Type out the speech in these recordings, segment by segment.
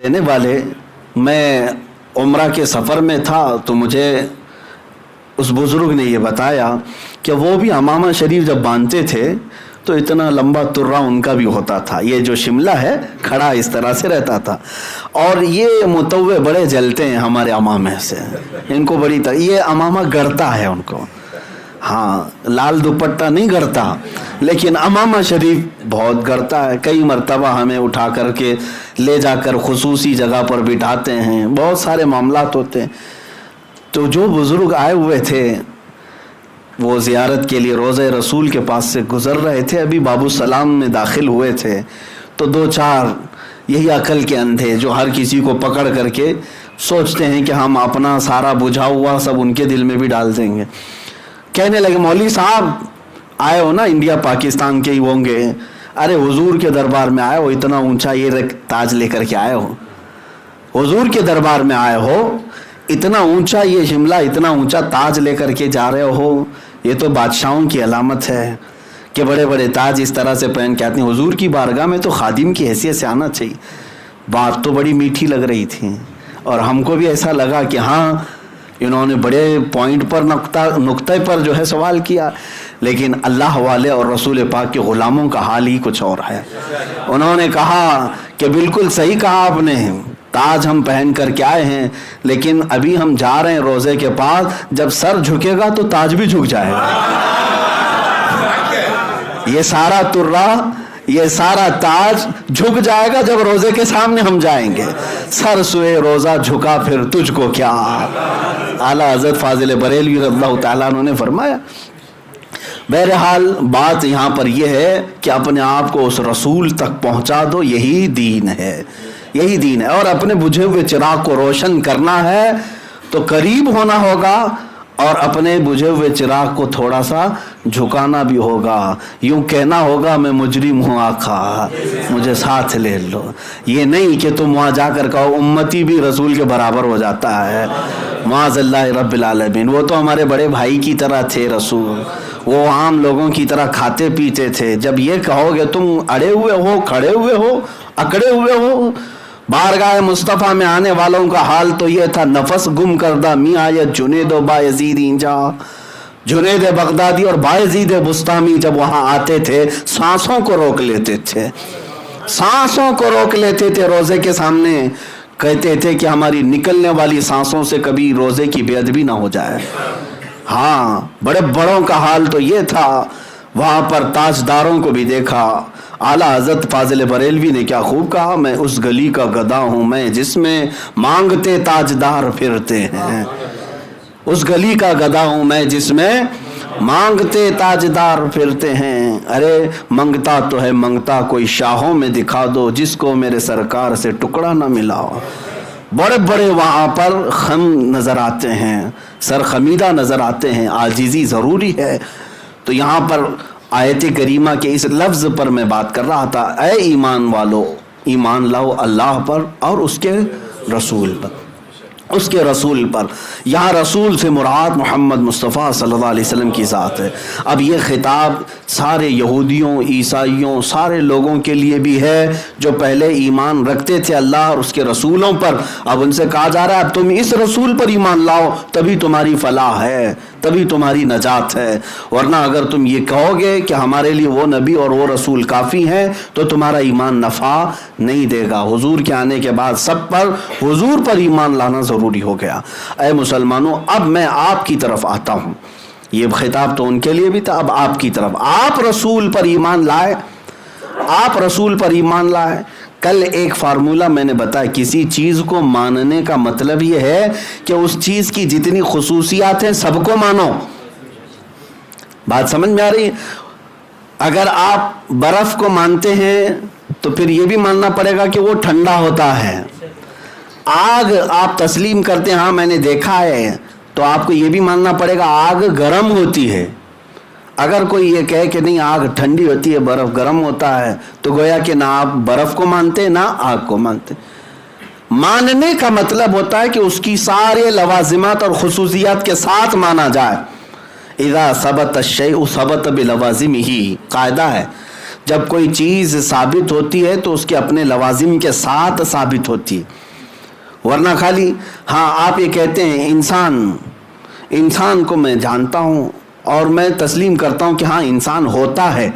کہنے والے میں عمرہ کے سفر میں تھا تو مجھے اس بزرگ نے یہ بتایا کہ وہ بھی امامہ شریف جب باندھتے تھے تو اتنا لمبا ترا ان کا بھی ہوتا تھا، یہ جو شملہ ہے کھڑا اس طرح سے رہتا تھا، اور یہ متوے بڑے جلتے ہیں ہمارے امامے سے، ان کو بڑی یہ امامہ گڑتا ہے ان کو، ہاں لال دوپٹہ نہیں گڑتا لیکن امامہ شریف بہت گڑتا ہے۔ کئی مرتبہ ہمیں اٹھا کر کے لے جا کر خصوصی جگہ پر بٹھاتے ہیں، بہت سارے معاملات ہوتے ہیں۔ تو جو بزرگ آئے ہوئے تھے وہ زیارت کے لیے روضہ رسول کے پاس سے گزر رہے تھے، ابھی باب السلام میں داخل ہوئے تھے، تو دو چار یہی عقل کے اندھے جو ہر کسی کو پکڑ کر کے سوچتے ہیں کہ ہم اپنا سارا بجھا ہوا سب ان کے دل میں بھی ڈال دیں گے، کہنے لگے مولوی صاحب آئے ہو نا، انڈیا پاکستان کے ہی ہوں گے، ارے حضور کے دربار میں آئے ہو، اتنا اونچا یہ تاج لے کر کے آئے ہو، حضور کے دربار میں آئے ہو، اتنا اونچا یہ شملہ، اتنا اونچا تاج لے کر کے جا رہے ہو، یہ تو بادشاہوں کی علامت ہے کہ بڑے بڑے تاج اس طرح سے پہن کے آتے ہیں، حضور کی بارگاہ میں تو خادم کی حیثیت سے آنا چاہیے۔ بات تو بڑی میٹھی لگ رہی تھی اور ہم کو بھی ایسا لگا کہ ہاں انہوں نے بڑے پوائنٹ پر نقطے پر جو ہے سوال کیا، لیکن اللہ والے اور رسول پاک کے غلاموں کا حال ہی کچھ اور ہے۔ انہوں نے کہا کہ بالکل صحیح کہا آپ نے، تاج ہم پہن کر کے آئے ہیں لیکن ابھی ہم جا رہے ہیں روزے کے پاس، جب سر جھکے گا تو تاج بھی جھک جائے گا، یہ سارا ترا یہ سارا تاج جھک جائے گا جب روزے کے سامنے ہم جائیں گے۔ سر سوئے روزہ جھکا پھر تجھ کو کیا، اعلیٰ حضرت فاضل بریلوی رضی اللہ تعالیٰ عنہ نے فرمایا۔ بہرحال بات یہاں پر یہ ہے کہ اپنے آپ کو اس رسول تک پہنچا دو، یہی دین ہے، یہی دین ہے، اور اپنے بجھے ہوئے چراغ کو روشن کرنا ہے تو قریب ہونا ہوگا اور اپنے بجھے ہوئے چراغ کو تھوڑا سا جھکانا بھی ہوگا، یوں کہنا ہوگا میں مجرم ہوں آقا مجھے ساتھ لے لو، یہ نہیں کہ تم وہاں جا کر کہو امتی بھی رسول کے برابر ہو جاتا ہے، معاذ اللہ رب العالمین، وہ تو ہمارے بڑے بھائی کی طرح تھے رسول، وہ عام لوگوں کی طرح کھاتے پیتے تھے۔ جب یہ کہو گے تم اڑے ہوئے ہو، کھڑے ہوئے ہو، اکڑے ہوئے ہو، بارگاہ مصطفیٰ میں آنے والوں کا حال تو یہ تھا، نفس گم کردہ می آیت جنید و بایزید اینجا، جنید بغدادی اور بایزید بسطامی جب وہاں آتے تھے سانسوں کو روک لیتے تھے، سانسوں کو روک لیتے تھے روزے کے سامنے، کہتے تھے کہ ہماری نکلنے والی سانسوں سے کبھی روزے کی بے ادبی نہ ہو جائے۔ ہاں بڑے بڑوں کا حال تو یہ تھا، وہاں پر تاجداروں کو بھی دیکھا۔ اعلیٰ حضرت فاضل بریلوی نے کیا خوب کہا، میں اس گلی کا گدا ہوں میں جس میں مانگتے تاجدار پھرتے ہیں، اس گلی کا گدا ہوں میں جس میں مانگتے تاجدار پھرتے ہیں، ارے منگتا تو ہے منگتا کوئی شاہوں میں دکھا دو جس کو میرے سرکار سے ٹکڑا نہ ملا۔ بڑے بڑے وہاں پر خم نظر آتے ہیں، سر خمیدہ نظر آتے ہیں، عاجزی ضروری ہے۔ تو یہاں پر آیت کریمہ کے اس لفظ پر میں بات کر رہا تھا، اے ایمان والو ایمان لاؤ اللہ پر اور اس کے رسول پر، اس کے رسول پر۔ یہاں رسول سے مراد محمد مصطفیٰ صلی اللہ علیہ وسلم کی ذات ہے۔ اب یہ خطاب سارے یہودیوں، عیسائیوں، سارے لوگوں کے لیے بھی ہے جو پہلے ایمان رکھتے تھے اللہ اور اس کے رسولوں پر۔ اب ان سے کہا جا رہا ہے اب تم اس رسول پر ایمان لاؤ تبھی تمہاری فلاح ہے، تبھی تمہاری نجات ہے، ورنہ اگر تم یہ کہو گے کہ ہمارے لیے وہ نبی اور وہ رسول کافی ہیں تو تمہارا ایمان نفع نہیں دے گا۔ حضور کے آنے کے بعد سب پر حضور پر ایمان لانا ضروری ہو گیا۔ اے مسلمانوں اب میں آپ کی طرف آتا ہوں، یہ خطاب تو ان کے لیے بھی تھا، اب آپ کی طرف، آپ رسول پر ایمان لائے، آپ رسول پر ایمان لائے۔ کل ایک فارمولہ میں نے بتایا، کسی چیز کو ماننے کا مطلب یہ ہے کہ اس چیز کی جتنی خصوصیات ہیں سب کو مانو۔ بات سمجھ میں آ رہی ہے؟ اگر آپ برف کو مانتے ہیں تو پھر یہ بھی ماننا پڑے گا کہ وہ ٹھنڈا ہوتا ہے۔ آگ آپ تسلیم کرتے ہیں، ہاں میں نے دیکھا ہے، تو آپ کو یہ بھی ماننا پڑے گا آگ گرم ہوتی ہے۔ اگر کوئی یہ کہے کہ نہیں آگ ٹھنڈی ہوتی ہے برف گرم ہوتا ہے تو گویا کہ نہ آپ برف کو مانتے نہ آگ کو مانتے۔ ماننے کا مطلب ہوتا ہے کہ اس کی سارے لوازمات اور خصوصیات کے ساتھ مانا جائے۔ اذا ثبت الشیء ثبت بلوازمہ، قاعدہ ہے جب کوئی چیز ثابت ہوتی ہے تو اس کے اپنے لوازم کے ساتھ ثابت ہوتی ہے، ورنہ خالی ہاں آپ یہ کہتے ہیں انسان کو میں جانتا ہوں اور میں تسلیم کرتا ہوں کہ ہاں انسان ہوتا ہے،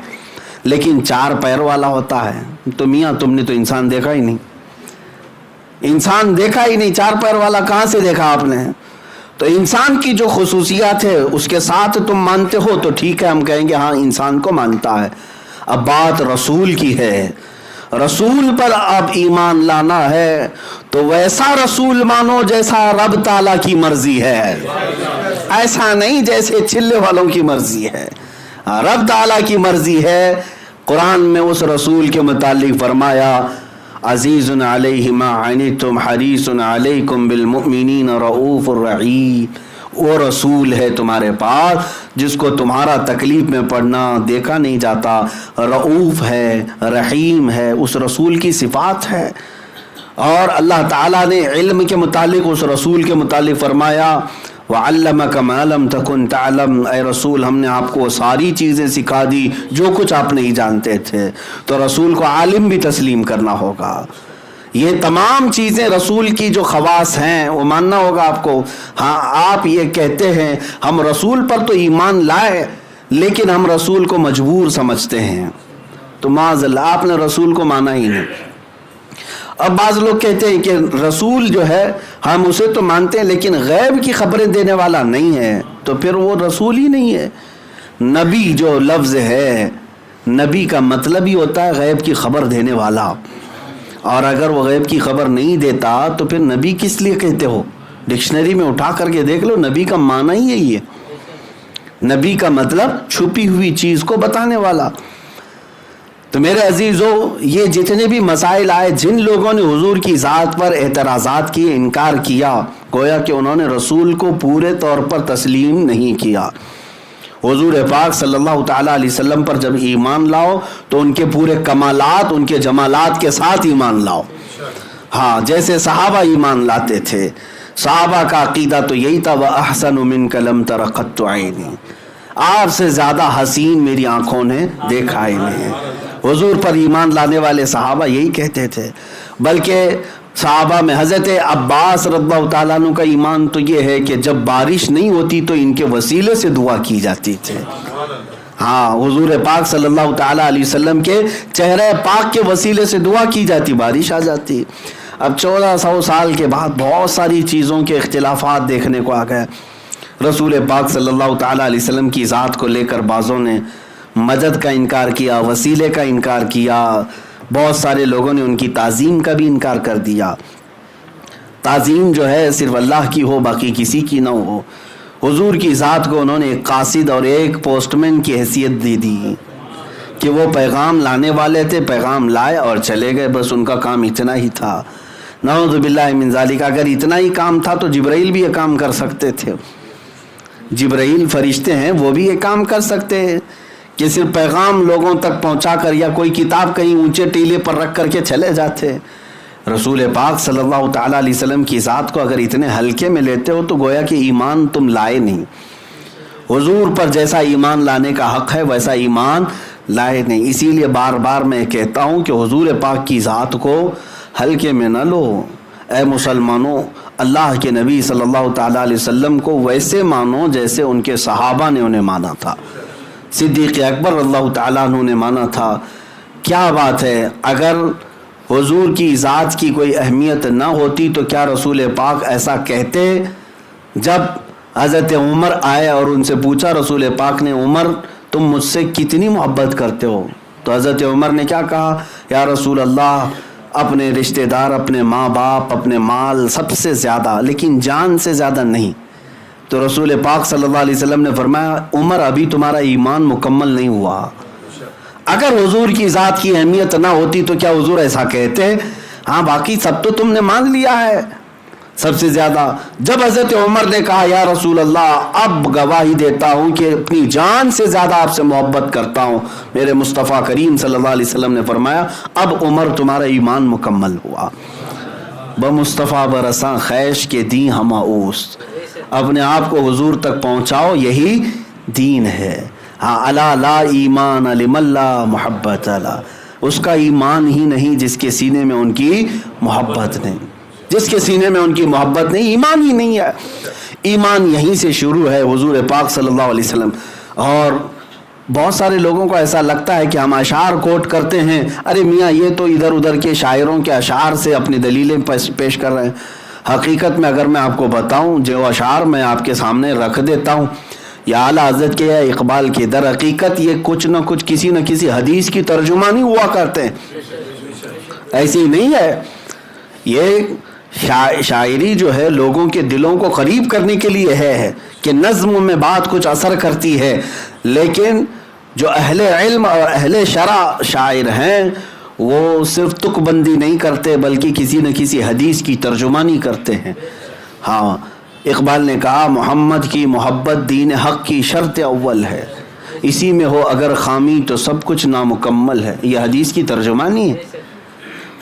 لیکن 4 پیر والا ہوتا ہے، تو میاں تم نے تو انسان دیکھا ہی نہیں، انسان دیکھا ہی نہیں، 4 پیر والا کہاں سے دیکھا آپ نے؟ تو انسان کی جو خصوصیات ہے اس کے ساتھ تم مانتے ہو تو ٹھیک ہے، ہم کہیں گے ہاں انسان کو مانتا ہے۔ اب بات رسول کی ہے، رسول پر اب ایمان لانا ہے تو ویسا رسول مانو جیسا رب تعالیٰ کی مرضی ہے، ایسا نہیں جیسے چلے والوں کی مرضی ہے، رب تعالیٰ کی مرضی ہے۔ قرآن میں اس رسول کے متعلق فرمایا عزیز علیہ ما عنتم حریص علیکم بالمؤمنین رؤوف الرحیم، وہ رسول ہے تمہارے پاس جس کو تمہارا تکلیف میں پڑنا دیکھا نہیں جاتا، رؤوف ہے، رحیم ہے، اس رسول کی صفات ہے۔ اور اللہ تعالیٰ نے علم کے متعلق اس رسول کے متعلق فرمایا وَعَلَّمَكَ مَا لَمْ تَكُنْ تَعْلَمْ، اے رسول ہم نے آپ کو ساری چیزیں سکھا دی جو کچھ آپ نہیں جانتے تھے، تو رسول کو عالم بھی تسلیم کرنا ہوگا۔ یہ تمام چیزیں رسول کی جو خواص ہیں وہ ماننا ہوگا آپ کو۔ ہاں آپ یہ کہتے ہیں ہم رسول پر تو ایمان لائے لیکن ہم رسول کو مجبور سمجھتے ہیں، تو معاذ اللہ آپ نے رسول کو مانا ہی نہیں۔ اب بعض لوگ کہتے ہیں کہ رسول جو ہے ہم اسے تو مانتے ہیں لیکن غیب کی خبریں دینے والا نہیں ہے، تو پھر وہ رسول ہی نہیں ہے۔ نبی جو لفظ ہے، نبی کا مطلب ہی ہوتا ہے غیب کی خبر دینے والا، اور اگر وہ غیب کی خبر نہیں دیتا تو پھر نبی کس لیے کہتے ہو؟ ڈکشنری میں اٹھا کر کے دیکھ لو، نبی کا معنی ہی یہی ہے، نبی کا مطلب چھپی ہوئی چیز کو بتانے والا۔ تو میرے عزیزو، یہ جتنے بھی مسائل آئے، جن لوگوں نے حضور کی ذات پر اعتراضات کیے، انکار کیا، گویا کہ انہوں نے رسول کو پورے طور پر تسلیم نہیں کیا۔ حضور پاک صلی اللہ تعالیٰ علیہ وسلم پر جب ایمان لاؤ تو ان کے پورے کمالات، ان کے جمالات کے ساتھ ایمان لاؤ، ہاں جیسے صحابہ ایمان لاتے تھے۔ صحابہ کا عقیدہ تو یہی تھا وَأَحْسَنُ مِنْكَ لَمْ تَرَ قَطُّ عَيْنِي، آپ سے زیادہ حسین میری آنکھوں نے دیکھا ہی نہیں۔ حضور پر ایمان لانے والے صحابہ یہی کہتے تھے، بلکہ صحابہ میں حضرت عباس رضی اللہ تعالیٰ عنہ کا ایمان تو یہ ہے کہ جب بارش نہیں ہوتی تو ان کے وسیلے سے دعا کی جاتی تھی۔ ہاں حضور پاک صلی اللہ تعالیٰ علیہ وسلم کے چہرے پاک کے وسیلے سے دعا کی جاتی، بارش آ جاتی۔ اب 1400 سال کے بعد بہت ساری چیزوں کے اختلافات دیکھنے کو آ گئے۔ رسول پاک صلی اللہ تعالیٰ علیہ وسلم کی ذات کو لے کر بعضوں نے مدد کا انکار کیا، وسیلے کا انکار کیا، بہت سارے لوگوں نے ان کی تعظیم کا بھی انکار کر دیا۔ تعظیم جو ہے صرف اللہ کی ہو، باقی کسی کی نہ ہو۔ حضور کی ذات کو انہوں نے ایک قاصد اور ایک پوسٹ مین کی حیثیت دے دی کہ وہ پیغام لانے والے تھے، پیغام لائے اور چلے گئے، بس ان کا کام اتنا ہی تھا۔ نعوذ باللہ من ذالک، اگر اتنا ہی کام تھا تو جبرائیل بھی یہ کام کر سکتے تھے۔ جبرائیل فرشتے ہیں، وہ بھی یہ کام کر سکتے ہیں کہ صرف پیغام لوگوں تک پہنچا کر یا کوئی کتاب کہیں اونچے ٹیلے پر رکھ کر کے چلے جاتے۔ رسول پاک صلی اللہ تعالیٰ علیہ وسلم کی ذات کو اگر اتنے ہلکے میں لیتے ہو تو گویا کہ ایمان تم لائے نہیں۔ حضور پر جیسا ایمان لانے کا حق ہے ویسا ایمان لائے نہیں۔ اسی لیے بار بار میں کہتا ہوں کہ حضور پاک کی ذات کو ہلکے میں نہ لو۔ اے مسلمانوں، اللہ کے نبی صلی اللہ تعالیٰ علیہ وسلم کو ویسے مانو جیسے ان کے صحابہ نے انہیں مانا تھا، صدیق اکبر اللہ تعالیٰ عنہ نے مانا تھا۔ کیا بات ہے، اگر حضور کی ذات کی کوئی اہمیت نہ ہوتی تو کیا رسول پاک ایسا کہتے؟ جب حضرت عمر آئے اور ان سے پوچھا رسول پاک نے، عمر تم مجھ سے کتنی محبت کرتے ہو؟ تو حضرت عمر نے کیا کہا؟ یا رسول اللہ، اپنے رشتہ دار، اپنے ماں باپ، اپنے مال سب سے زیادہ، لیکن جان سے زیادہ نہیں۔ تو رسول پاک صلی اللہ علیہ وسلم نے فرمایا، عمر ابھی تمہارا ایمان مکمل نہیں ہوا۔ اگر حضور کی ذات کی اہمیت نہ ہوتی تو کیا حضور ایسا کہتے؟ ہاں باقی سب تو تم نے مان لیا ہے سب سے زیادہ۔ جب حضرت عمر نے کہا یا رسول اللہ، اب گواہی دیتا ہوں کہ اپنی جان سے زیادہ آپ سے محبت کرتا ہوں، میرے مصطفیٰ کریم صلی اللہ علیہ وسلم نے فرمایا اب عمر تمہارا ایمان مکمل ہوا۔ بمصطفیٰ برساں خیش کے دین ہما اوست، اپنے آپ کو حضور تک پہنچاؤ، یہی دین ہے۔ ہاں الا لا ایمان لمن لا محبت لا، اس کا ایمان ہی نہیں جس کے سینے میں ان کی محبت نہیں، جس کے سینے میں ان کی محبت نہیں، ایمان ہی نہیں ہے۔ ایمان یہیں سے شروع ہے حضور پاک صلی اللہ علیہ وسلم۔ اور بہت سارے لوگوں کو ایسا لگتا ہے کہ ہم اشعار کوٹ کرتے ہیں، ارے میاں یہ تو ادھر ادھر کے شاعروں کے اشعار سے اپنی دلیلیں پیش کر رہے ہیں۔ حقیقت میں اگر میں آپ کو بتاؤں، جو اشعار میں آپ کے سامنے رکھ دیتا ہوں یا اعلیٰ حضرت کے یا اقبال کے، در حقیقت یہ کچھ نہ کچھ کسی نہ کسی حدیث کی ترجمانی ہوا کرتے ہیں۔ ایسی نہیں ہے، یہ شاعری جو ہے لوگوں کے دلوں کو قریب کرنے کے لیے ہے کہ نظم میں بات کچھ اثر کرتی ہے، لیکن جو اہل علم اور اہل شرع شاعر ہیں وہ صرف تک بندی نہیں کرتے بلکہ کسی نہ کسی حدیث کی ترجمانی کرتے ہیں۔ ہاں، اقبال نے کہا محمد کی محبت دین حق کی شرط اول ہے، اسی میں ہو اگر خامی تو سب کچھ نامکمل ہے۔ یہ حدیث کی ترجمانی ہے۔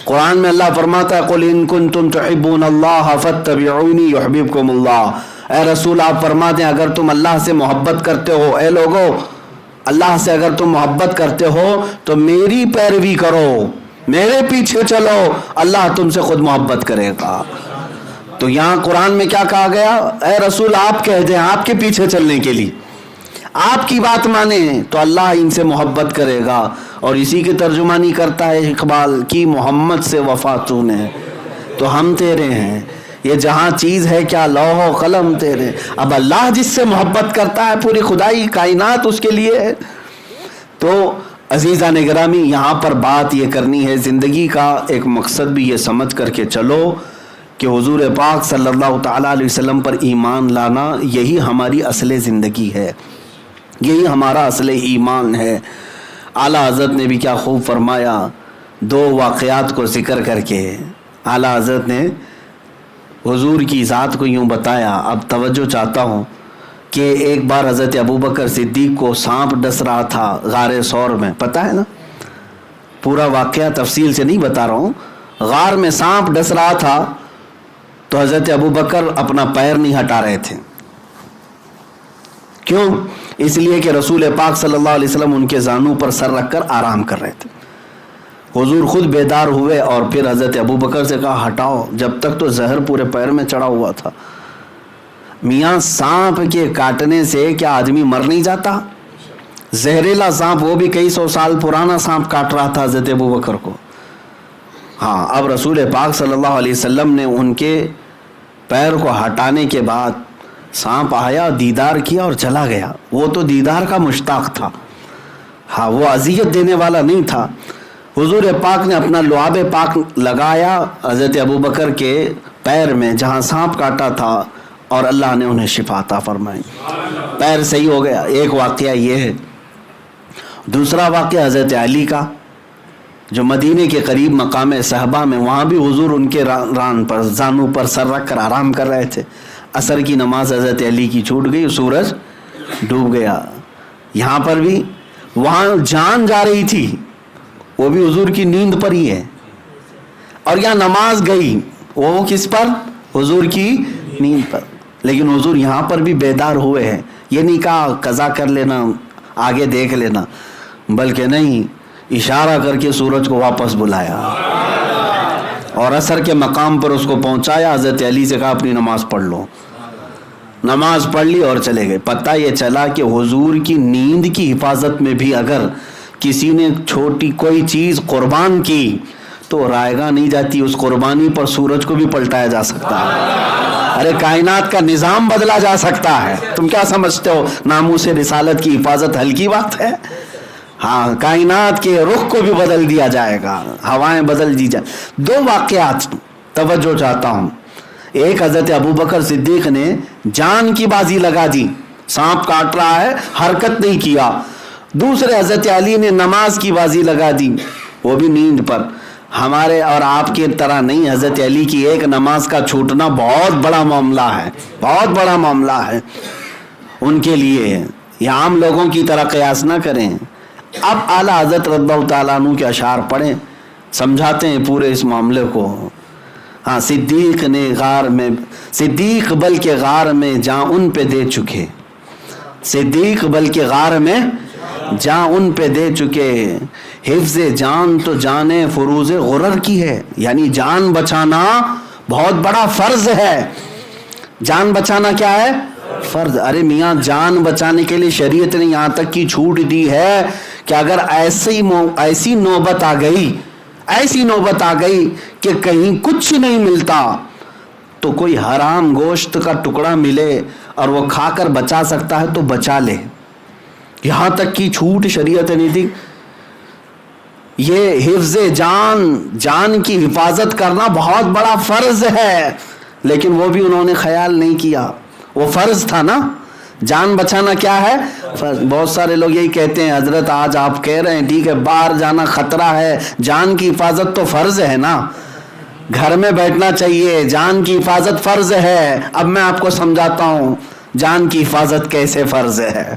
قرآن میں اللہ فرماتا ہے قل ان کنتم تحبون اللہ فاتبعونی یحببکم اللہ، اے رسول آپ فرما دیں اگر تم اللہ سے محبت کرتے ہو، اے لوگو اللہ سے اگر تم محبت کرتے ہو تو میری پیروی کرو، میرے پیچھے چلو، اللہ تم سے خود محبت کرے گا۔ تو یہاں قرآن میں کیا کہا گیا؟ اے رسول آپ کہہ دیں آپ کے پیچھے چلنے کے لیے، آپ کی بات مانیں تو اللہ ان سے محبت کرے گا۔ اور اسی کی ترجمانی کرتا ہے اقبال کی محمد سے وفا تو نے، تو ہم تیرے ہیں، یہ جہاں چیز ہے کیا لوح و قلم تیرے۔ اب اللہ جس سے محبت کرتا ہے پوری خدائی کائنات اس کے لیے ہے۔ تو عزیزان گرامی، یہاں پر بات یہ کرنی ہے، زندگی کا ایک مقصد بھی یہ سمجھ کر کے چلو کہ حضور پاک صلی اللہ تعالیٰ علیہ وسلم پر ایمان لانا یہی ہماری اصل زندگی ہے، یہی ہمارا اصل ایمان ہے۔ اعلیٰ حضرت نے بھی کیا خوب فرمایا، دو واقعات کو ذکر کر کے اعلیٰ حضرت نے حضور کی ذات کو یوں بتایا۔ اب توجہ چاہتا ہوں کہ ایک بار حضرت ابوبکر صدیق کو سانپ ڈس رہا تھا غار ثور میں، پتہ ہے نا، پورا واقعہ تفصیل سے نہیں بتا رہا ہوں، غار میں سانپ ڈس رہا تھا تو حضرت ابوبکر اپنا پیر نہیں ہٹا رہے تھے۔ کیوں؟ اس لیے کہ رسول پاک صلی اللہ علیہ وسلم ان کے زانوں پر سر رکھ کر آرام کر رہے تھے۔ حضور خود بیدار ہوئے اور پھر حضرت ابوبکر سے کہا ہٹاؤ، جب تک تو زہر پورے پیر میں چڑھا ہوا تھا۔ میاں سانپ کے کاٹنے سے کیا آدمی مر نہیں جاتا؟ زہریلا سانپ، وہ بھی کئی سو سال پرانا سانپ کاٹ رہا تھا حضرت ابوبکر کو۔ ہاں، اب رسول پاک صلی اللہ علیہ وسلم نے ان کے پیر کو ہٹانے کے بعد سانپ آیا، دیدار کیا اور چلا گیا۔ وہ تو دیدار کا مشتاق تھا، ہاں وہ اذیت دینے والا نہیں تھا۔ حضور پاک نے اپنا لعاب پاک لگایا حضرت ابوبکر کے پیر میں جہاں سانپ کاٹا تھا اور اللہ نے انہیں شفا عطا فرمائی، پیر صحیح ہو گیا۔ ایک واقعہ یہ ہے۔ دوسرا واقعہ حضرت علی کا، جو مدینے کے قریب مقام صحابہ میں، وہاں بھی حضور ان کے ران پر زانوں پر سر رکھ کر آرام کر رہے تھے۔ عصر کی نماز حضرت علی کی چھوٹ گئی، سورج ڈوب گیا۔ یہاں پر بھی وہاں جان جا رہی تھی، وہ بھی حضور کی نیند پر ہی ہے، اور یہاں نماز گئی، وہ کس پر؟ حضور کی نیند پر۔ لیکن حضور یہاں پر بھی بیدار ہوئے ہیں، یہ نہیں کہا قضا کر لینا آگے دیکھ لینا، بلکہ نہیں، اشارہ کر کے سورج کو واپس بلایا اور عصر کے مقام پر اس کو پہنچایا۔ حضرت علی سے کہا اپنی نماز پڑھ لو، نماز پڑھ لی اور چلے گئے۔ پتہ یہ چلا کہ حضور کی نیند کی حفاظت میں بھی اگر کسی نے چھوٹی کوئی چیز قربان کی تو رائگاں نہیں جاتی، اس قربانی پر سورج کو بھی پلٹایا جا سکتا ہے، ارے کائنات کا نظام بدلا جا سکتا ہے۔ تم کیا سمجھتے ہو ناموس رسالت کی حفاظت ہلکی بات ہے؟ ہاں، کائنات کے رخ کو بھی بدل دیا جائے گا، ہوائیں بدل دی جائیں۔ دو واقعات توجہ چاہتا ہوں۔ ایک حضرت ابوبکر صدیق نے جان کی بازی لگا دی، سانپ کاٹ رہا ہے حرکت نہیں کیا۔ دوسرے حضرت علی نے نماز کی بازی لگا دی، وہ بھی نیند پر۔ ہمارے اور آپ کی طرح نہیں، حضرت علی کی ایک نماز کا چھوٹنا بہت بڑا معاملہ ہے، بہت بڑا معاملہ ہے ان کے لیے۔ یہ عام لوگوں کی طرح قیاس نہ کریں۔ اب اعلیٰ حضرت رضی اللہ تعالیٰ عنہ کے اشعار پڑھیں، سمجھاتے ہیں پورے اس معاملے کو۔ ہاں، صدیق نے غار میں، صدیق بلکہ غار میں جاں ان پہ دے چکے، صدیق بلکہ غار میں جاں ان پہ دے چکے، حفظ جان تو جانے فروز غرر کی ہے، یعنی جان بچانا بہت بڑا فرض ہے۔ جان بچانا کیا ہے؟ فرض۔ ارے میاں جان بچانے کے لیے شریعت نے یہاں تک کی چھوٹ دی ہے کہ اگر ایسی نوبت آ گئی کہ کہیں کچھ نہیں ملتا تو کوئی حرام گوشت کا ٹکڑا ملے اور وہ کھا کر بچا سکتا ہے تو بچا لے۔ یہاں تک کی چھوٹ شریعت نے دی۔ یہ حفظ جان کی حفاظت کرنا بہت بڑا فرض ہے، لیکن وہ بھی انہوں نے خیال نہیں کیا۔ وہ فرض تھا نا، جان بچانا کیا ہے؟ فرض۔ بہت سارے لوگ یہی کہتے ہیں حضرت آج آپ کہہ رہے ہیں ٹھیک ہے باہر جانا خطرہ ہے، جان کی حفاظت تو فرض ہے نا، گھر میں بیٹھنا چاہیے، جان کی حفاظت فرض ہے۔ اب میں آپ کو سمجھاتا ہوں جان کی حفاظت کیسے فرض ہے۔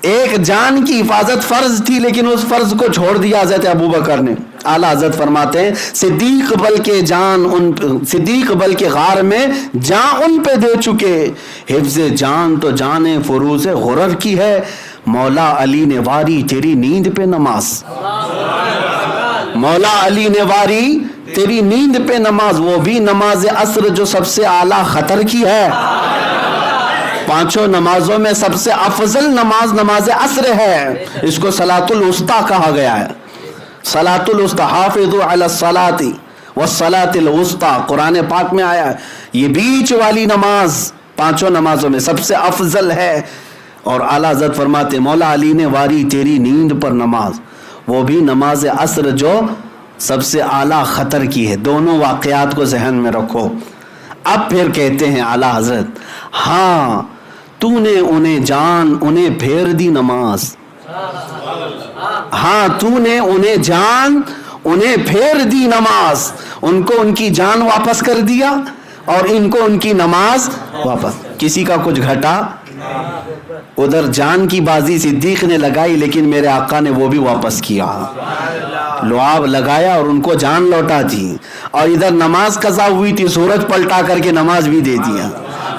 ایک جان کی حفاظت فرض تھی، لیکن اس فرض کو چھوڑ دیا حضرت ابوبکر نے۔ اعلیٰ حضرت فرماتے ہیں صدیق بلکہ غار میں جان ان پہ دے چکے، حفظ جان تو جانے فروز غرر کی ہے، مولا علی نے واری تیری نیند پہ نماز۔ مولا علی نے واری تیری نیند پہ نماز، وہ بھی نماز عصر جو سب سے اعلیٰ خطر کی ہے۔ پانچوں نمازوں میں سب سے افضل نماز عصر ہے، اس کو صلاۃ الوسطیٰ کہا گیا ہے۔ صلاۃ الوسطیٰ، حافظوا علی الصلاۃ والصلاۃ الوسطیٰ قرآن پاک میں آیا ہے۔ یہ بیچ والی نماز پانچوں نمازوں میں سب سے افضل ہے۔ اور اعلیٰ حضرت فرماتے مولا علی نے واری تیری نیند پر نماز، وہ بھی نماز عصر جو سب سے اعلیٰ خطر کی ہے۔ دونوں واقعات کو ذہن میں رکھو۔ اب پھر کہتے ہیں اعلیٰ حضرت ہاں تو نے انہیں پھیر دی نماز، ہاں تو نے انہیں پھیر دی نماز، ان کو ان کی جان واپس کر دیا اور ان کو ان کی نماز واپس۔ کسی کا کچھ گھٹا؟ ادھر جان کی بازی صدیق نے لگائی، لیکن میرے آقا نے وہ بھی واپس کیا، لعاب لگایا اور ان کو جان لوٹا دی۔ اور ادھر نماز قضا ہوئی تھی، سورج پلٹا کر کے نماز بھی دے دیا۔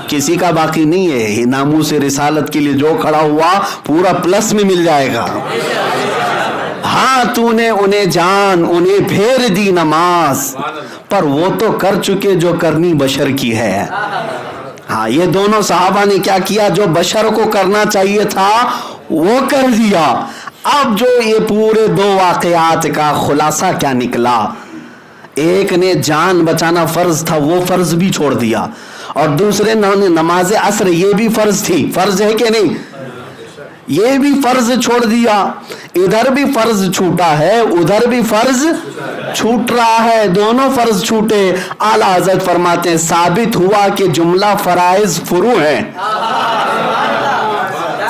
کسی کا باقی نہیں ہے۔ ناموس رسالت کے لیے جو کھڑا ہوا پورا پلس میں مل جائے گا۔ ہاں تو نے انہیں پھیر دی نماز، پر وہ تو کر چکے جو کرنی بشر کی ہے۔ ہاں یہ دونوں صحابہ نے کیا کیا؟ جو بشر کو کرنا چاہیے تھا وہ کر دیا۔ اب جو یہ پورے دو واقعات کا خلاصہ کیا نکلا؟ ایک نے جان بچانا فرض تھا، وہ فرض بھی چھوڑ دیا، اور دوسرے نے نماز عصر یہ بھی فرض تھی، فرض ہے کہ نہیں، یہ بھی فرض چھوڑ دیا۔ ادھر بھی فرض چھوٹا ہے، ادھر بھی فرض چھوٹ رہا ہے، دونوں فرض چھوٹے۔ اعلیٰ حضرت فرماتے ہیں ثابت ہوا کہ جملہ فرائض فروع ہیں۔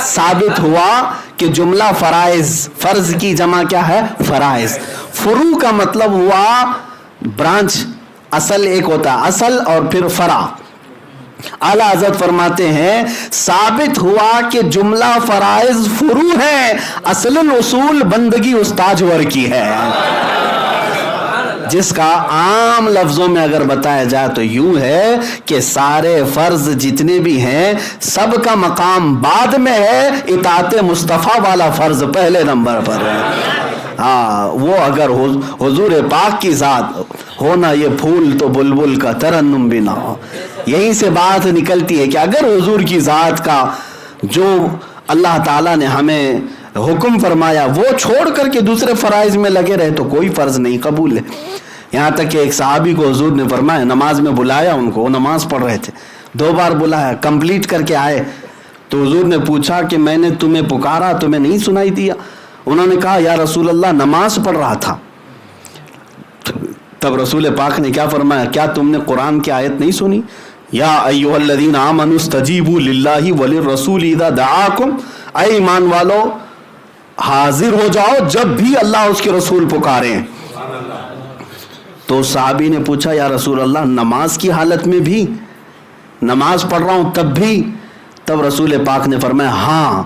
ثابت ہوا کہ جملہ فرائض، فرض کی جمع کیا ہے؟ فرائض۔ فروع کا مطلب ہوا برانچ، اصل ایک ہوتا ہے اصل اور پھر فرع۔ اعلیٰ حضرت فرماتے ہیں ثابت ہوا کہ جملہ فرائض فروع ہے، اصل الاصول بندگی استاجور کی ہے، جس کا عام لفظوں میں اگر بتایا جائے تو یوں ہے کہ سارے فرض جتنے بھی ہیں سب کا مقام بعد میں ہے، اطاعت مصطفیٰ والا فرض پہلے نمبر پر ہے۔ ہاں وہ اگر حضور پاک کی ذات ہونا یہ پھول تو بلبل کا ترنم بھی نہ ہو۔ یہیں سے بات نکلتی ہے کہ اگر حضور کی ذات کا جو اللہ تعالیٰ نے ہمیں حکم فرمایا وہ چھوڑ کر کے دوسرے فرائض میں لگے رہے تو کوئی فرض نہیں قبول ہے۔ یہاں تک کہ ایک صحابی کو حضور نے فرمایا، نماز میں بلایا ان کو، وہ نماز پڑھ رہے تھے، 2 بار بلایا، کمپلیٹ کر کے آئے تو حضور نے پوچھا کہ میں نے تمہیں پکارا، تمہیں نہیں سنائی دیا؟ انہوں نے کہا یا رسول اللہ نماز پڑھ رہا تھا۔ تب رسول پاک نے کیا فرمایا، کیا تم نے قرآن کی آیت نہیں سنی؟ یا ایھا الذین آمنوا استجیبوا للہ وللرسول اذا دعاکم، اے ایمان والو حاضر ہو جاؤ جب بھی اللہ اس کے رسول پکاریں۔ تو صحابی نے پوچھا یا رسول اللہ نماز کی حالت میں بھی، نماز پڑھ رہا ہوں تب بھی؟ تب رسول پاک نے فرمایا ہاں،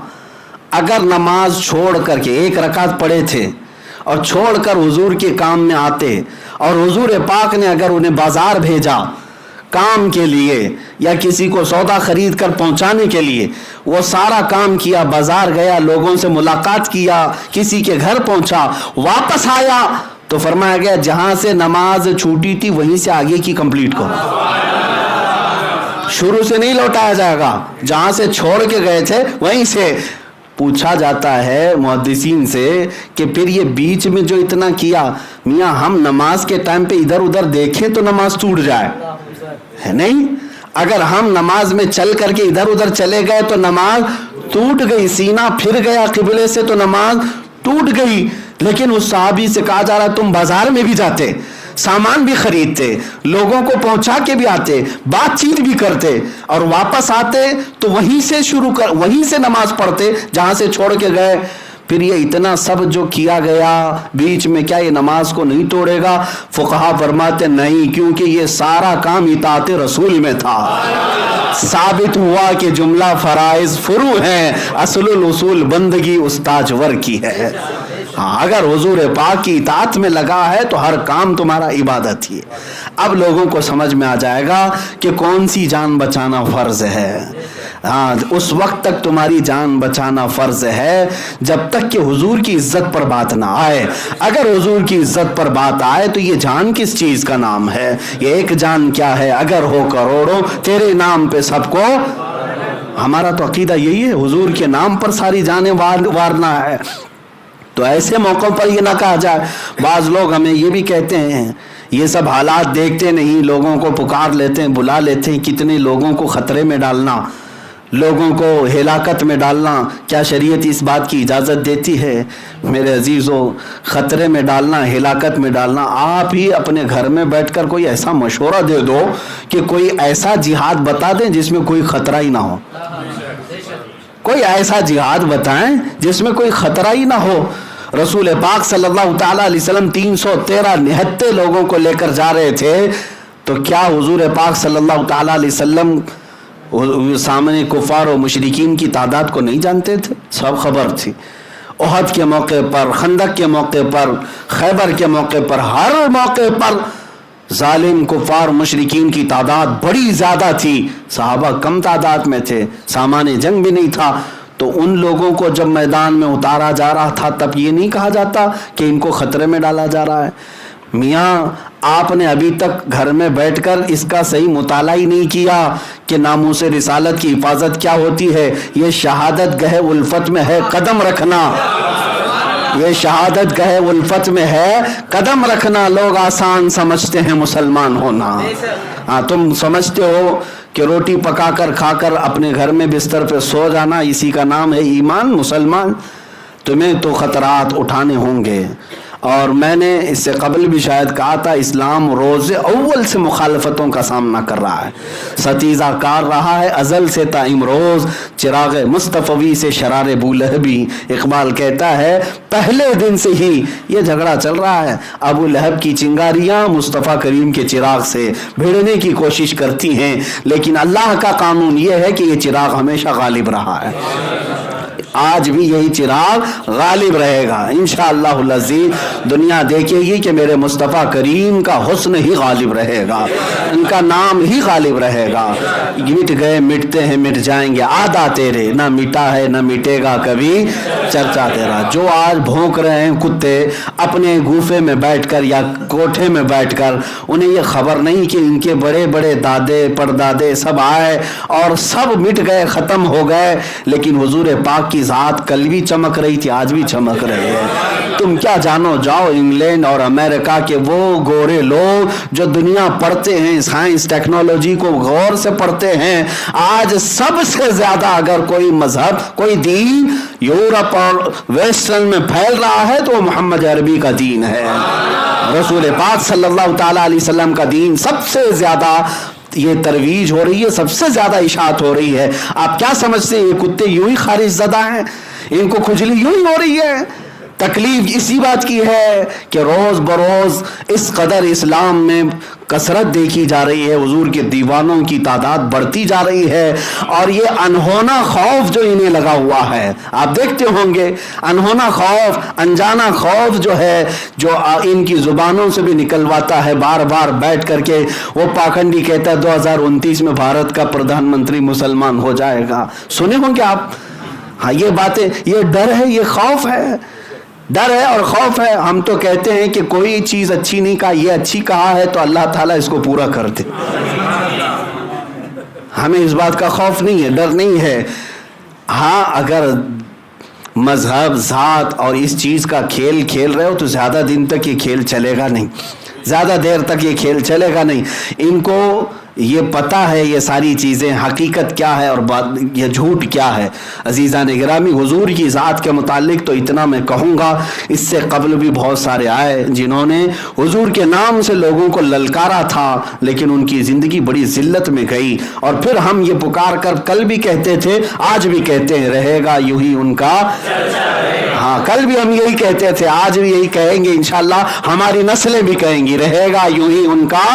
اگر نماز چھوڑ کر کے 1 رکعت پڑھے تھے اور چھوڑ کر حضور کے کام میں آتے، اور حضور پاک نے اگر انہیں بازار بھیجا کام کے لیے یا کسی کو سودا خرید کر پہنچانے کے لیے، وہ سارا کام کیا، بازار گیا، لوگوں سے ملاقات کیا، کسی کے گھر پہنچا، واپس آیا تو فرمایا گیا جہاں سے نماز چھوٹی تھی وہیں سے آگے کی کمپلیٹ کرو، شروع سے نہیں لوٹایا جائے گا، جہاں سے چھوڑ کے گئے تھے وہیں سے۔ پوچھا جاتا ہے محدثین سے کہ پھر یہ بیچ میں جو اتنا کیا، میاں ہم نماز کے ٹائم پہ ادھر ادھر دیکھیں تو نماز ٹوٹ جائے، ہے نہیں؟ اگر ہم نماز میں چل کر کے ادھر ادھر چلے گئے تو نماز ٹوٹ گئی، سینہ پھر گیا قبلے سے تو نماز ٹوٹ گئی۔ لیکن اس صحابی سے کہا جا رہا ہے تم بازار میں بھی جاتے، سامان بھی خریدتے، لوگوں کو پہنچا کے بھی آتے، بات چیت بھی کرتے، اور واپس آتے تو وہیں سے نماز پڑھتے جہاں سے چھوڑ کے گئے۔ پھر یہ اتنا سب جو کیا گیا بیچ میں، کیا یہ نماز کو نہیں توڑے گا؟ فقہا فرماتے نہیں، کیونکہ یہ سارا کام اطاعت رسول میں تھا۔ ثابت ہوا کہ جملہ فرائض فروع ہیں، اصل الاصول بندگی استاجور کی ہے۔ ہاں، اگر حضور پاک کی اطاعت میں لگا ہے تو ہر کام تمہارا عبادت ہی ہے۔ اب لوگوں کو سمجھ میں آ جائے گا کہ کون سی جان بچانا فرض ہے۔ ہاں، اس وقت تک تمہاری جان بچانا فرض ہے جب تک کہ حضور کی عزت پر بات نہ آئے۔ اگر حضور کی عزت پر بات آئے تو یہ جان کس چیز کا نام ہے؟ یہ ایک جان کیا ہے؟ اگر ہو کروڑوں تیرے نام پہ سب کو، ہمارا تو عقیدہ یہی ہے، حضور کے نام پر ساری جانیں وارنا ہے۔ تو ایسے موقعوں پر یہ نہ کہا جائے۔ بعض لوگ ہمیں یہ بھی کہتے ہیں، یہ سب حالات دیکھتے نہیں، لوگوں کو پکار لیتے ہیں، بلا لیتے ہیں، کتنے لوگوں کو خطرے میں ڈالنا، لوگوں کو ہلاکت میں ڈالنا، کیا شریعت اس بات کی اجازت دیتی ہے؟ میرے عزیزو، خطرے میں ڈالنا، ہلاکت میں ڈالنا، آپ ہی اپنے گھر میں بیٹھ کر کوئی ایسا مشورہ دے دو کہ کوئی ایسا جہاد بتا دیں جس میں کوئی خطرہ ہی نہ ہو، کوئی ایسا جہاد بتائیں جس میں کوئی خطرہ ہی نہ ہو۔ رسول پاک صلی اللہ تعالیٰ علیہ وسلم 313 نہتے لوگوں کو لے کر جا رہے تھے، تو کیا حضور پاک صلی اللہ تعالیٰ علیہ وسلم سامنے کفار و مشرکین کی تعداد کو نہیں جانتے تھے؟ سب خبر تھی۔ احد کے موقع پر، خندق کے موقع پر، خیبر کے موقع پر، ہر موقع پر ظالم کفار مشرکین کی تعداد بڑی زیادہ تھی، صحابہ کم تعداد میں تھے، سامان جنگ بھی نہیں تھا۔ تو ان لوگوں کو جب میدان میں اتارا جا رہا تھا تب یہ نہیں کہا جاتا کہ ان کو خطرے میں ڈالا جا رہا ہے؟ میاں، آپ نے ابھی تک گھر میں بیٹھ کر اس کا صحیح مطالعہ ہی نہیں کیا کہ ناموس رسالت کی حفاظت کیا ہوتی ہے۔ یہ شہادت گہ الفت میں ہے قدم رکھنا، یہ شہادت گہ الفت میں ہے قدم رکھنا۔ لوگ آسان سمجھتے ہیں مسلمان ہونا۔ ہاں، تم سمجھتے ہو کہ روٹی پکا کر کھا کر اپنے گھر میں بستر پہ سو جانا اسی کا نام ہے ایمان، مسلمان؟ تمہیں تو خطرات اٹھانے ہوں گے۔ اور میں نے اس سے قبل بھی شاید کہا تھا، اسلام روز اول سے مخالفتوں کا سامنا کر رہا ہے، ستیزہ کار رہا ہے ازل سے تا امروز، چراغ مصطفی سے شرار بولہبی۔ اقبال کہتا ہے پہلے دن سے ہی یہ جھگڑا چل رہا ہے، ابو لہب کی چنگاریاں مصطفیٰ کریم کے چراغ سے بھیڑنے کی کوشش کرتی ہیں، لیکن اللہ کا قانون یہ ہے کہ یہ چراغ ہمیشہ غالب رہا ہے، آج بھی یہی چراغ غالب رہے گا انشاءاللہ العزیز۔ دنیا دیکھے گی کہ میرے مصطفیٰ کریم کا حسن ہی غالب رہے گا، ان کا نام ہی غالب رہے گا۔ مٹ گئے مٹتے ہیں مٹ جائیں گے آدھا تیرے، نہ مٹا ہے نہ مٹے گا کبھی چرچا تیرا۔ جو آج بھونک رہے ہیں کتے اپنے گوفے میں بیٹھ کر یا کوٹھے میں بیٹھ کر، انہیں یہ خبر نہیں کہ ان کے بڑے بڑے دادے پردادے سب آئے اور سب مٹ گئے، ختم ہو گئے، لیکن حضور پاک کی ذات کل بھی چمک رہی تھی، آج بھی چمک رہی ہے۔ تم کیا جانو، جاؤ انگلینڈ اور امریکہ کے وہ گورے لوگ جو دنیا پڑھتے ہیں، سائنس ٹیکنالوجی کو غور سے پڑھتے ہیں، آج سب سے زیادہ اگر کوئی مذہب کوئی دین یورپ اور ویسٹرن میں پھیل رہا ہے تو وہ محمد عربی کا دین ہے، رسول پاک صلی اللہ تعالیٰ علیہ وسلم کا دین سب سے زیادہ یہ ترویج ہو رہی ہے، سب سے زیادہ اشاعت ہو رہی ہے۔ آپ کیا سمجھتے ہیں یہ کتے یوں ہی خارج زدہ ہیں، ان کو کھجلی یوں ہی ہو رہی ہے؟ تکلیف اسی بات کی ہے کہ روز بروز اس قدر اسلام میں کثرت دیکھی جا رہی ہے، حضور کے دیوانوں کی تعداد بڑھتی جا رہی ہے، اور یہ انہونا خوف جو انہیں لگا ہوا ہے، آپ دیکھتے ہوں گے انہونا خوف، انجانا خوف جو ہے، جو ان کی زبانوں سے بھی نکلواتا ہے بار بار بیٹھ کر کے۔ وہ پاکھنڈی کہتا ہے 2029 میں بھارت کا پردھان منتری مسلمان ہو جائے گا، سنے ہوں گے آپ؟ ہاں، یہ باتیں، یہ ڈر ہے، یہ خوف ہے، ڈر ہے اور خوف ہے۔ ہم تو کہتے ہیں کہ کوئی چیز اچھی نہیں کہا، یہ اچھی کہا ہے تو اللہ تعالیٰ اس کو پورا کر دے۔ ہمیں اس بات کا خوف نہیں ہے، ڈر نہیں ہے۔ ہاں، اگر مذہب، ذات اور اس چیز کا کھیل کھیل رہے ہو تو زیادہ دن تک یہ کھیل چلے گا نہیں، زیادہ دیر تک یہ کھیل چلے گا نہیں۔ ان کو یہ پتہ ہے یہ ساری چیزیں حقیقت کیا ہے اور یہ جھوٹ کیا ہے۔ عزیزان گرامی، حضور کی ذات کے متعلق تو اتنا میں کہوں گا، اس سے قبل بھی بہت سارے آئے جنہوں نے حضور کے نام سے لوگوں کو للکارا تھا، لیکن ان کی زندگی بڑی ذلت میں گئی، اور پھر ہم یہ پکار کر کل بھی کہتے تھے، آج بھی کہتے ہیں، رہے گا یوں ہی ان کا۔ ہاں، کل بھی ہم یہی کہتے تھے، آج بھی یہی کہیں گے انشاءاللہ، ہماری نسلیں بھی کہیں گی، رہے گا یوں ہی ان کا،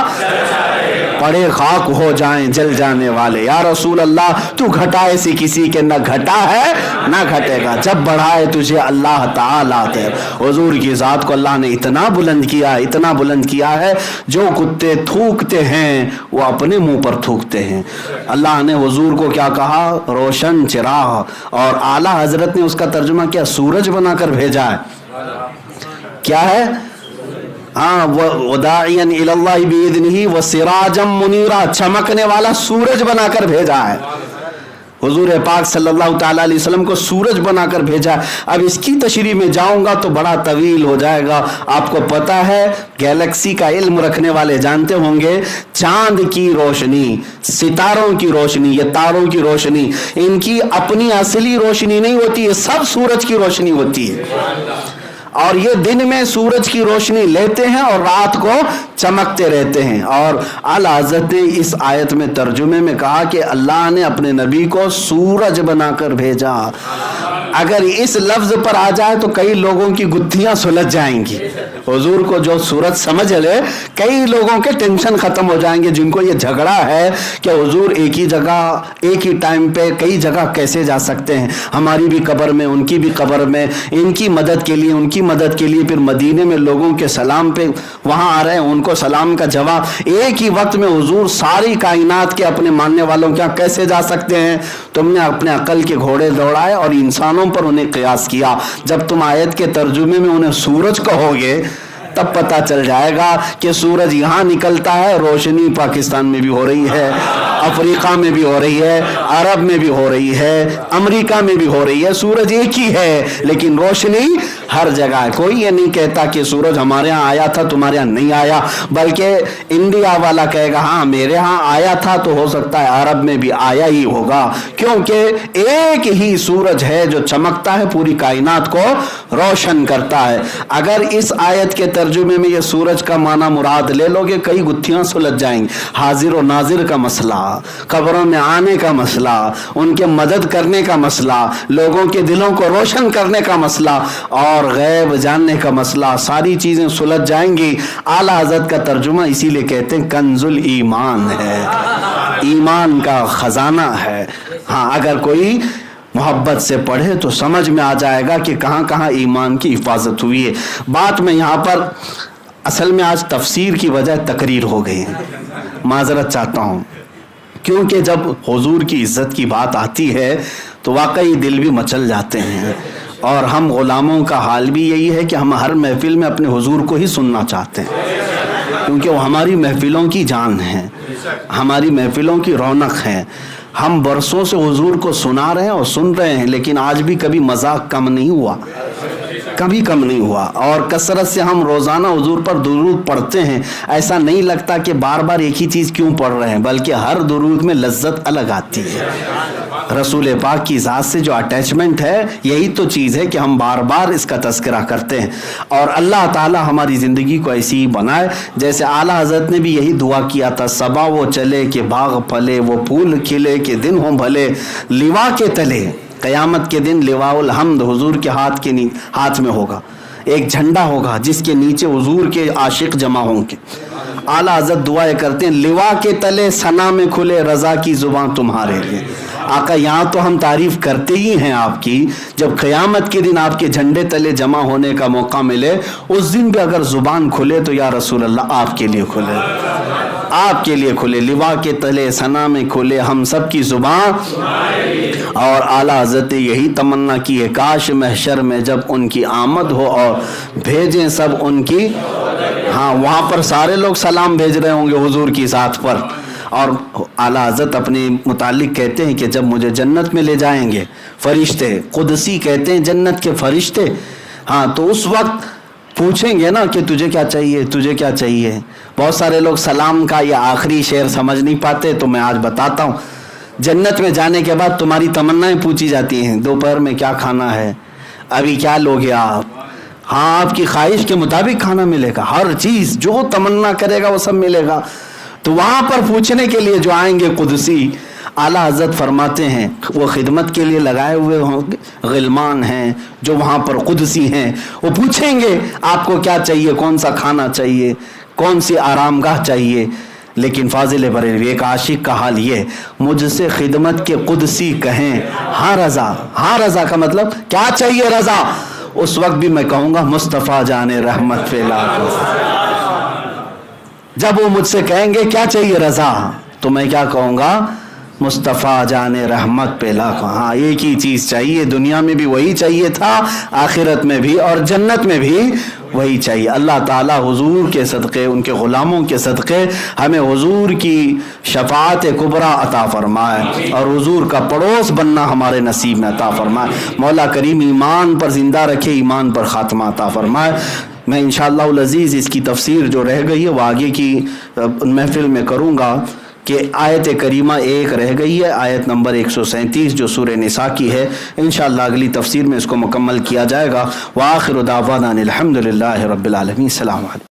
پڑے خاک ہو جائیں جل جانے والے۔ یا رسول اللہ، تو گھٹائے سی کسی کے نہ گھٹا ہے نہ گھٹے گا، جب بڑھائے تجھے اللہ تعالیٰ تے۔ حضور کی ذات کو اللہ نے اتنا بلند کیا، اتنا بلند کیا ہے، جو کتے تھوکتے ہیں وہ اپنے منہ پر تھوکتے ہیں۔ اللہ نے حضور کو کیا کہا؟ روشن چراغ، اور اعلیٰ حضرت نے اس کا ترجمہ کیا؟ سورج بنا کر بھیجا ہے۔ کیا ہے؟ ہاں، وَدَاعِيًا إِلَى اللَّهِ بِإِذْنِهِ وَسِرَاجًا مُنِيرًا، چمکنے والا سورج بنا کر بھیجا ہے۔ حضور پاک صلی اللہ تعالیٰ علیہ وسلم کو سورج بنا کر بھیجا ہے۔ اب اس کی تشریح میں جاؤں گا تو بڑا طویل ہو جائے گا۔ آپ کو پتہ ہے، گیلیکسی کا علم رکھنے والے جانتے ہوں گے، چاند کی روشنی، ستاروں کی روشنی، یہ تاروں کی روشنی، ان کی اپنی اصلی روشنی نہیں ہوتی، یہ سب سورج کی روشنی ہوتی ہے، اور یہ دن میں سورج کی روشنی لیتے ہیں اور رات کو چمکتے رہتے ہیں۔ اور اعلیٰ حضرت نے اس آیت میں ترجمے میں کہا کہ اللہ نے اپنے نبی کو سورج بنا کر بھیجا۔ اگر اس لفظ پر آ جائے تو کئی لوگوں کی گتھیاں سلجھ جائیں گی۔ حضور کو جو سورج سمجھ لے، کئی لوگوں کے ٹینشن ختم ہو جائیں گے، جن کو یہ جھگڑا ہے کہ حضور ایک ہی جگہ ایک ہی ٹائم پہ کئی جگہ کیسے جا سکتے ہیں، ہماری بھی قبر میں، ان کی بھی قبر میں، ان کی مدد کے لیے، ان کی مدد کے لیے، پھر مدینے میں لوگوں کے سلام پہ وہاں آ رہے ہیں، ان کو سلام کا جواب ایک ہی وقت میں حضور ساری کائنات کے اپنے ماننے والوں کیا کیسے جا سکتے ہیں؟ تم نے اپنے عقل کے گھوڑے دوڑائے اور انسانوں پر انہیں قیاس کیا۔ جب تم آیت کے ترجمے میں انہیں سورج کہو گے تب پتہ چل جائے گا کہ سورج یہاں نکلتا ہے، روشنی پاکستان میں بھی ہو رہی ہے، افریقہ میں بھی ہو رہی ہے، عرب میں بھی ہو رہی ہے، امریکہ میں بھی ہو رہی ہے۔ سورج ایک ہی ہے لیکن روشنی ہر جگہ ہے۔ کوئی یہ نہیں کہتا کہ سورج ہمارے ہاں آیا تھا تمہارے ہاں نہیں آیا، بلکہ انڈیا والا کہے گا ہاں میرے ہاں آیا تھا تو ہو سکتا ہے عرب میں بھی آیا ہی ہوگا، کیونکہ ایک ہی سورج ہے جو چمکتا ہے، پوری کائنات کو روشن کرتا ہے۔ اگر اس آیت کے ترجمے میں یہ سورج کا معنی مراد لے لو گے، کئی گتھیاں سلجھ جائیں گی۔ حاضر و ناظر کا مسئلہ، قبروں میں آنے کا مسئلہ، ان کے مدد کرنے کا مسئلہ، لوگوں کے دلوں کو روشن کرنے کا مسئلہ اور غیب جاننے کا مسئلہ، ساری چیزیں سلجھ جائیں گی۔ اعلیٰ حضرت کا ترجمہ اسی لیے کہتے ہیں کنز الایمان ہے، ایمان کا خزانہ ہے۔ ہاں، اگر کوئی محبت سے پڑھے تو سمجھ میں آ جائے گا کہ کہاں کہاں ایمان کی حفاظت ہوئی ہے۔ بات میں یہاں پر اصل میں آج تفسیر کی وجہ تقریر ہو گئی ہے، معذرت چاہتا ہوں، کیونکہ جب حضور کی عزت کی بات آتی ہے تو واقعی دل بھی مچل جاتے ہیں، اور ہم غلاموں کا حال بھی یہی ہے کہ ہم ہر محفل میں اپنے حضور کو ہی سننا چاہتے ہیں، کیونکہ وہ ہماری محفلوں کی جان ہے، ہماری محفلوں کی رونق ہے۔ ہم برسوں سے حضور کو سنا رہے ہیں اور سن رہے ہیں، لیکن آج بھی کبھی مذاق کم نہیں ہوا، کبھی کم نہیں ہوا، اور کثرت سے ہم روزانہ حضور پر درود پڑھتے ہیں۔ ایسا نہیں لگتا کہ بار بار ایک ہی چیز کیوں پڑھ رہے ہیں، بلکہ ہر درود میں لذت الگ آتی ہے۔ رسول پاک کی ذات سے جو اٹیچمنٹ ہے، یہی تو چیز ہے کہ ہم بار بار اس کا تذکرہ کرتے ہیں، اور اللہ تعالی ہماری زندگی کو ایسی ہی بنائے جیسے اعلیٰ حضرت نے بھی یہی دعا کیا تھا، صبا وہ چلے کہ باغ پھلے، وہ پھول کھلے کہ دن ہوں بھلے، لوا کے تلے، قیامت کے دن لواء الحمد حضور کے ہاتھ میں ہوگا۔ ایک جھنڈا ہوگا جس کے نیچے حضور کے عاشق جمع ہوں گے. اعلیٰ حضرت دعائیں کرتے ہیں لوا کے تلے ثنا میں کھلے رضا کی زبان تمہارے لیے. آقا یہاں تو ہم تعریف کرتے ہی ہیں آپ کی, جب قیامت کے دن آپ کے جھنڈے تلے جمع ہونے کا موقع ملے اس دن بھی اگر زبان کھلے تو یا رسول اللہ آپ کے لیے کھلے, آپ کے لیے کھلے. لوا کے تلے ثنا میں کھلے ہم سب کی زبان. اور اعلیٰ حضرت یہی تمنا کی ہے کاش محشر میں جب ان کی آمد ہو اور بھیجیں سب ان کی, ہاں وہاں پر سارے لوگ سلام بھیج رہے ہوں گے حضور کی ذات پر. اور اعلیٰ حضرت اپنے متعلق کہتے ہیں کہ جب مجھے جنت میں لے جائیں گے فرشتے, قدسی کہتے ہیں جنت کے فرشتے, ہاں تو اس وقت پوچھیں گے نا کہ تجھے کیا چاہیے, تجھے کیا چاہیے. بہت سارے لوگ سلام کا یہ آخری شعر سمجھ نہیں پاتے تو میں آج بتاتا ہوں. جنت میں جانے کے بعد تمہاری تمنائیں پوچھی جاتی ہیں, دوپہر میں کیا کھانا ہے, ابھی کیا لوگے آپ, ہاں آپ کی خواہش کے مطابق کھانا ملے گا, ہر چیز جو تمنا کرے گا وہ سب ملے گا. تو وہاں پر پوچھنے کے لیے جو آئیں گے قدسی, اعلیٰ حضرت فرماتے ہیں وہ خدمت کے لیے لگائے ہوئے ہوں گے غلمان ہیں جو وہاں پر قدسی ہیں, وہ پوچھیں گے آپ کو کیا چاہیے, کون سا کھانا چاہیے, کون سی آرام گاہ چاہیے. لیکن فاضل بریلوی ایک عاشق کا حال یہ, مجھ سے خدمت کے قدسی کہیں ہاں رضا, ہاں رضا کا مطلب کیا چاہیے رضا, اس وقت بھی میں کہوں گا مصطفیٰ جان رحمت پہ لاکھوں. جب وہ مجھ سے کہیں گے کیا چاہیے رضا تو میں کیا کہوں گا مصطفیٰ جان رحمت پہ لاکھوں. ہاں ایک ہی چیز چاہیے, دنیا میں بھی وہی چاہیے تھا, آخرت میں بھی اور جنت میں بھی وہی چاہیے. اللہ تعالی حضور کے صدقے, ان کے غلاموں کے صدقے ہمیں حضور کی شفاعت کبریٰ عطا فرمائے اور حضور کا پڑوس بننا ہمارے نصیب میں عطا فرمائے. مولا کریم ایمان پر زندہ رکھے, ایمان پر خاتمہ عطا فرمائے. میں انشاءاللہ العزیز اس کی تفسیر جو رہ گئی ہے وہ آگے کی محفل میں کروں گا کہ آیت کریمہ ایک رہ گئی ہے, آیت نمبر 137 جو سورہ نساء کی ہے. انشاءاللہ اگلی تفسیر میں اس کو مکمل کیا جائے گا. وآخر دعوانا الحمدللہ رب العالمین. السلام علیکم.